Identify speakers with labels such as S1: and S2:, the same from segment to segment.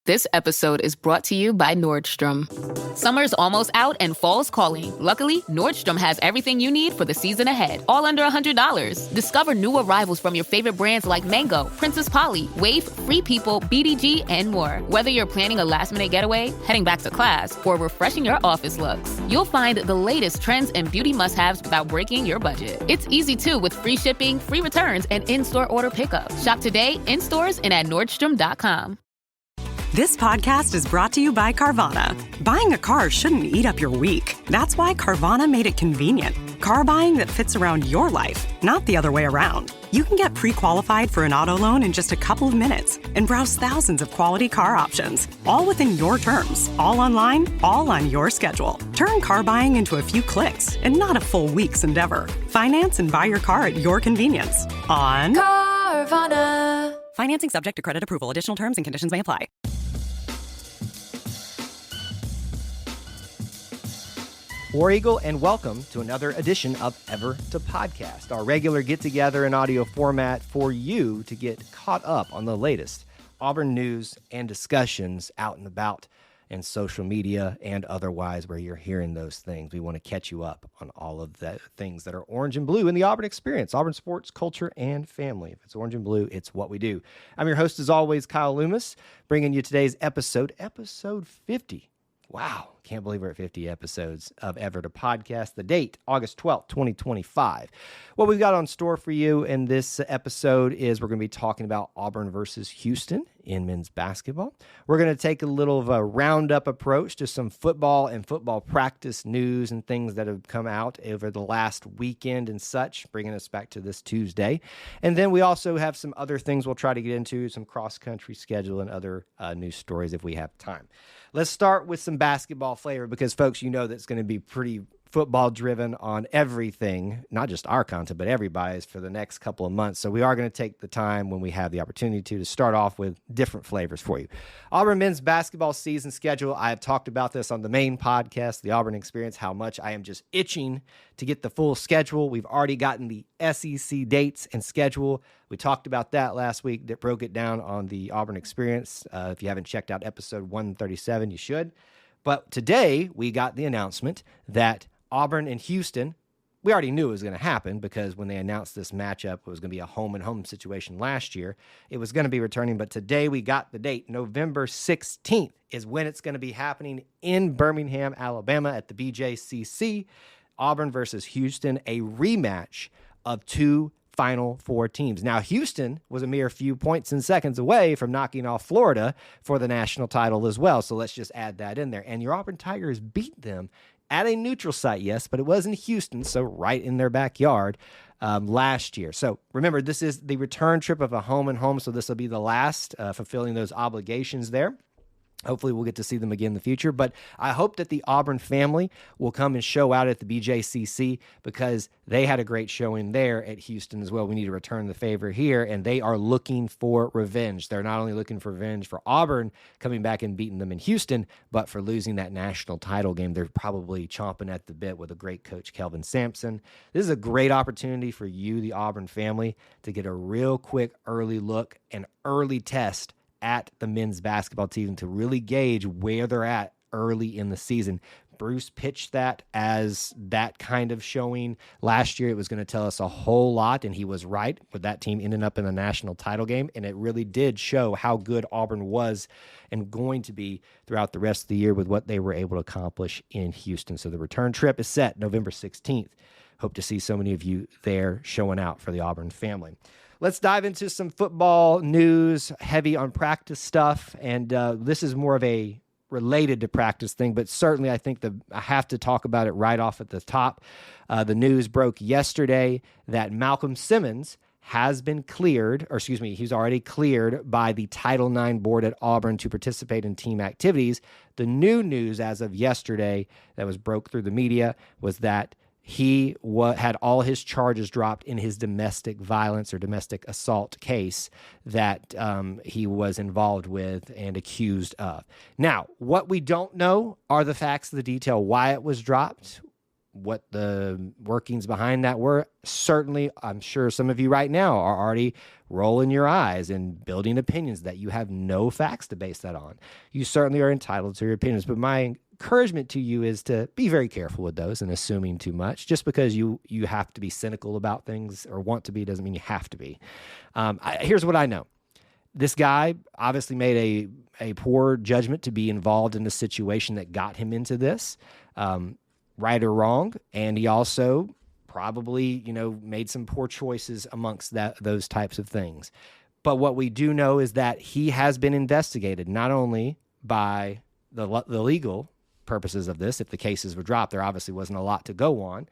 S1: This episode is brought to you by Nordstrom. Summer's almost out and fall's calling. Luckily, Nordstrom has everything you need for the season ahead, all under $100. Discover new arrivals from your favorite brands like Mango, Princess Polly, Wave, Free People, BDG, and more. Whether you're planning a last-minute getaway, heading back to class, or refreshing your office looks, you'll find the latest trends and beauty must-haves without breaking your budget. It's easy, too, with free shipping, free returns, and in-store order pickup. Shop today, in stores, and at Nordstrom.com.
S2: This podcast is brought to you by Carvana. Buying a car shouldn't eat up your week. That's why Carvana made it convenient. Car buying that fits around your life, not the other way around. You can get pre-qualified for an auto loan in just a couple of minutes and browse thousands of quality car options, all within your terms, all online, all on your schedule. Turn car buying into a few clicks and not a full week's endeavor. Finance and buy your car at your convenience on Carvana. Financing subject to credit approval. Additional terms and conditions may apply.
S3: War Eagle, and welcome to another edition of Ever to Podcast, our regular get-together in audio format for you to get caught up on the latest Auburn news and discussions out and about in social media and otherwise where you're hearing those things. We want to catch you up on all of the things that are orange and blue in the Auburn experience, Auburn sports, culture, and family. If it's orange and blue, it's what we do. I'm your host, as always, Kyle Loomis, bringing you today's episode 50. Wow, can't believe we're at 50 episodes of Ever to Podcast. The date, August 12th, 2025. What we've got on store for you in this episode is we're going to be talking about Auburn versus Houston in men's basketball. We're going to take a little of a roundup approach to some football and football practice news and things that have come out over the last weekend and such, bringing us back to this Tuesday. And then we also have some other things we'll try to get into, some cross-country schedule and other news stories if we have time. Let's start with some basketball flavor because, folks, you know that's going to be pretty football-driven on everything, not just our content, but everybody's for the next couple of months. So we are going to take the time when we have the opportunity to start off with different flavors for you. Auburn men's basketball season schedule. I have talked about this on the main podcast, the Auburn Experience, how much I am just itching to get the full schedule. We've already gotten the SEC dates and schedule. We talked about that last week, that broke it down on the Auburn Experience. If you haven't checked out episode 137, you should. But today we got the announcement that Auburn and Houston, we already knew it was going to happen because when they announced this matchup, it was going to be a home-and-home situation last year. It was going to be returning, but today we got the date. November 16th is when it's going to be happening in Birmingham, Alabama at the BJCC. Auburn versus Houston, a rematch of two Final Four teams. Now, Houston was a mere few points and seconds away from knocking off Florida for the national title as well, so let's just add that in there. And your Auburn Tigers beat them at a neutral site, yes, but it was in Houston, so right in their backyard last year. So remember, this is the return trip of a home and home, so this will be the last fulfilling those obligations there. Hopefully we'll get to see them again in the future, but I hope that the Auburn family will come and show out at the BJCC because they had a great showing there at Houston as well. We need to return the favor here, and they are looking for revenge. They're not only looking for revenge for Auburn coming back and beating them in Houston, but for losing that national title game. They're probably chomping at the bit with a great coach, Kelvin Sampson. This is a great opportunity for you, the Auburn family, to get a real quick early look, an early test at the men's basketball team to really gauge where they're at early in the season. Bruce pitched that as that kind of showing last year. It was going to tell us a whole lot, and he was right with that team ending up in the national title game, and it really did show how good Auburn was and going to be throughout the rest of the year with what they were able to accomplish in Houston. So the return trip is set November 16th. Hope to see so many of you there showing out for the Auburn family. Let's dive into some football news, heavy on practice stuff, and this is more of a related to practice thing, but certainly I think I have to talk about it right off at the top. The news broke yesterday that Malcolm Simmons has been cleared, or excuse me, he's already cleared by the Title IX board at Auburn to participate in team activities. The new news as of yesterday that was broke through the media was that he had all his charges dropped in his domestic violence or domestic assault case that he was involved with and accused of. Now, what we don't know are the facts of the detail, why it was dropped. what the workings behind that were. Certainly, I'm sure some of you right now are already rolling your eyes and building opinions that you have no facts to base that on. You certainly are entitled to your opinions, but my encouragement to you is to be very careful with those and assuming too much. Just because you have to be cynical about things or want to be doesn't mean you have to be. Here's what I know. This guy obviously made a poor judgment to be involved in the situation that got him into this, right or wrong. And he also probably, made some poor choices amongst those types of things. But what we do know is that he has been investigated, not only by the legal purposes of this. If the cases were dropped, there obviously wasn't a lot to go on.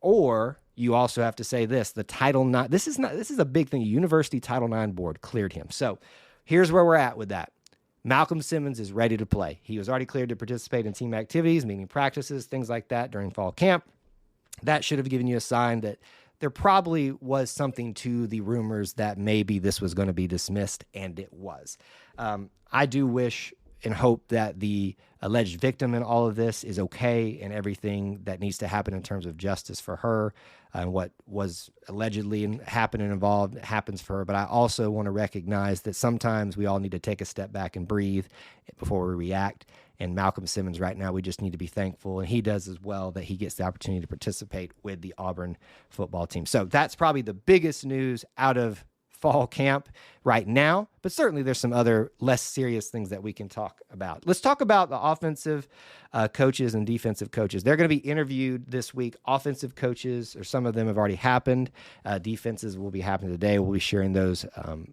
S3: Or you also have to say this, the Title IX, this is a big thing. University Title IX board cleared him. So here's where we're at with that. Malcolm Simmons is ready to play. He was already cleared to participate in team activities, meaning practices, things like that during fall camp. That should have given you a sign that there probably was something to the rumors that maybe this was going to be dismissed, and it was. I do wish and hope that the alleged victim in all of this is okay and everything that needs to happen in terms of justice for her and what was allegedly happened and involved happens for her. But I also want to recognize that sometimes we all need to take a step back and breathe before we react. And Malcolm Simmons right now, we just need to be thankful, and he does as well, that he gets the opportunity to participate with the Auburn football team. So that's probably the biggest news out of fall camp right now, but certainly there's some other less serious things that we can talk about. Let's talk about the offensive coaches and defensive coaches. They're going to be interviewed this week. Offensive coaches, or some of them have already happened. Defenses will be happening today. We'll be sharing those,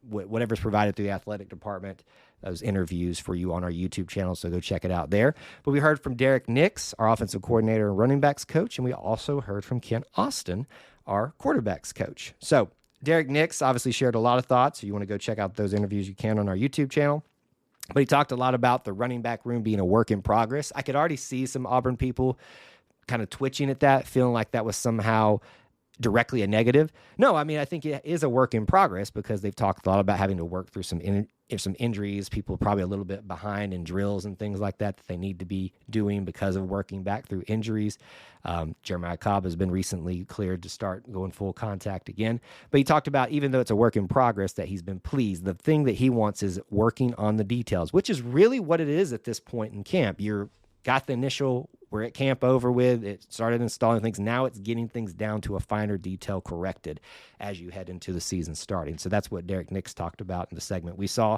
S3: whatever's provided through the athletic department, those interviews for you on our YouTube channel, so go check it out there. But we heard from Derek Nix, our offensive coordinator and running backs coach, and we also heard from Ken Austin, our quarterbacks coach. So Derek Nix obviously shared a lot of thoughts. So you want to go check out those interviews, you can on our YouTube channel. But he talked a lot about the running back room being a work in progress. I could already see some Auburn people kind of twitching at that, feeling like that was somehow directly a negative. No, I mean, I think it is a work in progress because they've talked a lot about having to work through some injuries, people probably a little bit behind in drills and things like that they need to be doing because of working back through injuries. Jeremiah Cobb has been recently cleared to start going full contact again. But he talked about, even though it's a work in progress, that he's been pleased. The thing that he wants is working on the details, which is really what it is at this point in camp. You're got the initial, we're at camp over with, it started installing things. Now it's getting things down to a finer detail corrected as you head into the season starting. So that's what Derek Nix talked about in the segment we saw.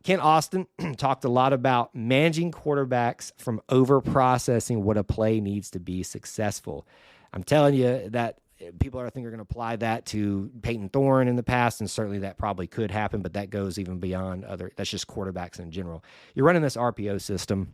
S3: Ken Austin talked a lot about managing quarterbacks from over-processing what a play needs to be successful. I'm telling you that people are going to apply that to Peyton Thorne in the past, and certainly that probably could happen, but that goes even beyond that's just quarterbacks in general. You're running this RPO system.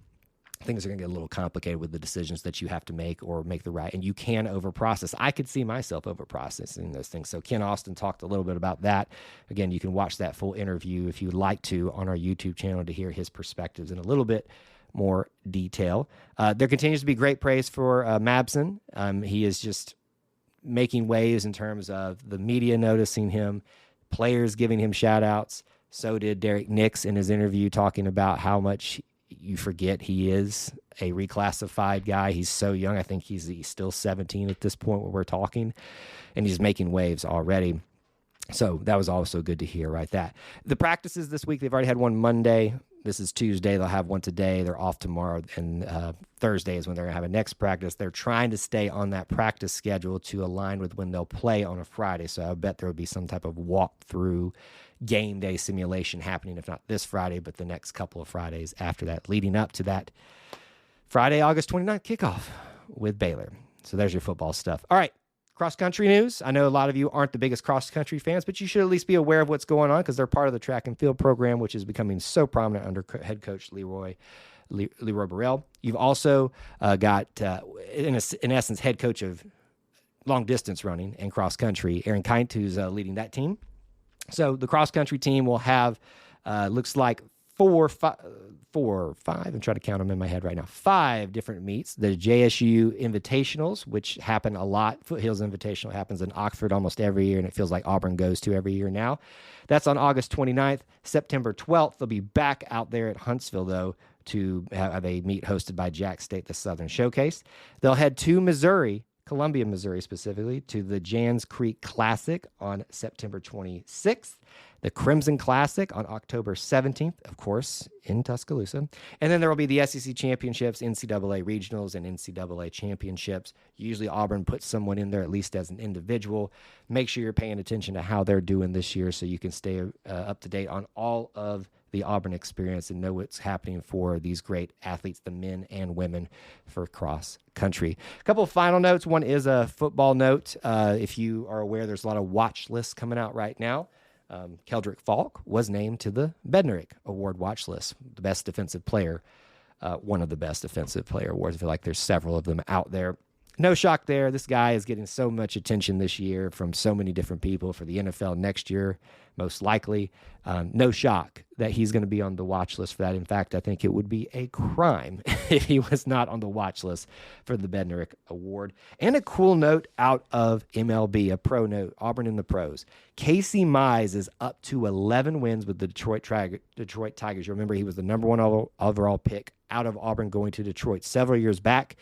S3: Things are going to get a little complicated with the decisions that you have to make or make the right, and you can overprocess. I could see myself overprocessing those things. So Ken Austin talked a little bit about that. Again, you can watch that full interview if you'd like to on our YouTube channel to hear his perspectives in a little bit more detail. There continues to be great praise for Mabson. He is just making waves in terms of the media noticing him, players giving him shout outs. So did Derek Nix in his interview, talking about how much you forget he is a reclassified guy. He's so young. I think he's still 17 at this point when we're talking, and he's making waves already. So that was also good to hear, right? That the practices this week, they've already had one Monday. This is Tuesday. They'll have one today. They're off tomorrow, and Thursday is when they're going to have a next practice. They're trying to stay on that practice schedule to align with when they'll play on a Friday. So I bet there will be some type of walkthrough game day simulation happening, if not this Friday, but the next couple of Fridays after that, leading up to that Friday, August 29th kickoff with Baylor. So there's your football stuff. All right, cross-country news. I know a lot of you aren't the biggest cross-country fans, but you should at least be aware of what's going on because they're part of the track and field program, which is becoming so prominent under head coach Leroy Burrell. You've also got, in essence, head coach of long-distance running and cross-country, Aaron Kint, who's leading that team. So the cross-country team will have, looks like 4 or 5, I'm trying to count them in my head right now, 5 different meets. The JSU Invitationals, which happen a lot. Foothills Invitational happens in Oxford almost every year, and it feels like Auburn goes to every year now. That's on August 29th. September 12th, they'll be back out there at Huntsville, though, to have a meet hosted by Jack State, the Southern Showcase. They'll head to Missouri, Columbia, Missouri specifically, to the Jans Creek Classic on September 26th, the Crimson Classic on October 17th, of course, in Tuscaloosa. And then there will be the SEC Championships, NCAA Regionals, and NCAA Championships. Usually Auburn puts someone in there at least as an individual. Make sure you're paying attention to how they're doing this year so you can stay up to date on all of the Auburn experience and know what's happening for these great athletes, the men and women, for cross country. A couple of final notes. One is a football note. If you are aware, there's a lot of watch lists coming out right now. Keldrick Falk was named to the Bednarik Award watch list, the best defensive player, one of the best defensive player awards. I feel like there's several of them out there. No shock there. This guy is getting so much attention this year from so many different people for the NFL next year, most likely. No shock that he's going to be on the watch list for that. In fact, I think it would be a crime if he was not on the watch list for the Bednarik Award. And a cool note out of MLB, a pro note, Auburn in the pros. Casey Mize is up to 11 wins with the Detroit Tigers. You remember he was the number one overall pick out of Auburn going to Detroit several years back.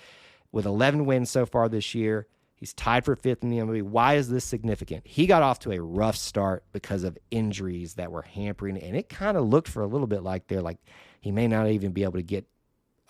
S3: With 11 wins so far this year, he's tied for fifth in the MLB. Why is this significant? He got off to a rough start because of injuries that were hampering, and it kind of looked for a little bit like he may not even be able to get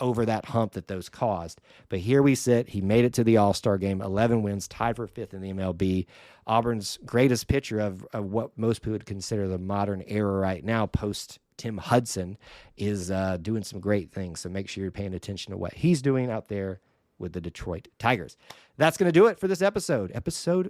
S3: over that hump that those caused. But here we sit. He made it to the All-Star game, 11 wins, tied for fifth in the MLB. Auburn's greatest pitcher of what most people would consider the modern era right now, post Tim Hudson, is doing some great things. So make sure you're paying attention to what he's doing out there with the Detroit Tigers. That's going to do it for this episode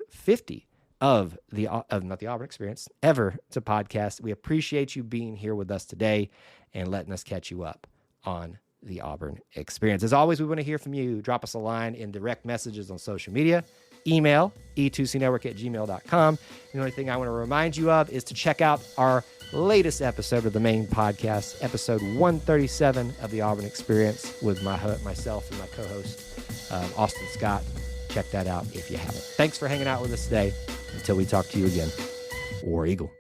S3: 50 of not the Auburn Experience, Ever to Podcast. We appreciate you being here with us today and letting us catch you up on the Auburn Experience. As always, we want to hear from you. Drop us a line in direct messages on social media, email e2cnetwork@gmail.com. The only thing I want to remind you of is to check out our latest episode of the main podcast, episode 137 of the Auburn Experience with myself and my co-host, Austin Scott. Check that out if you haven't. Thanks for hanging out with us today. Until we talk to you again, War Eagle.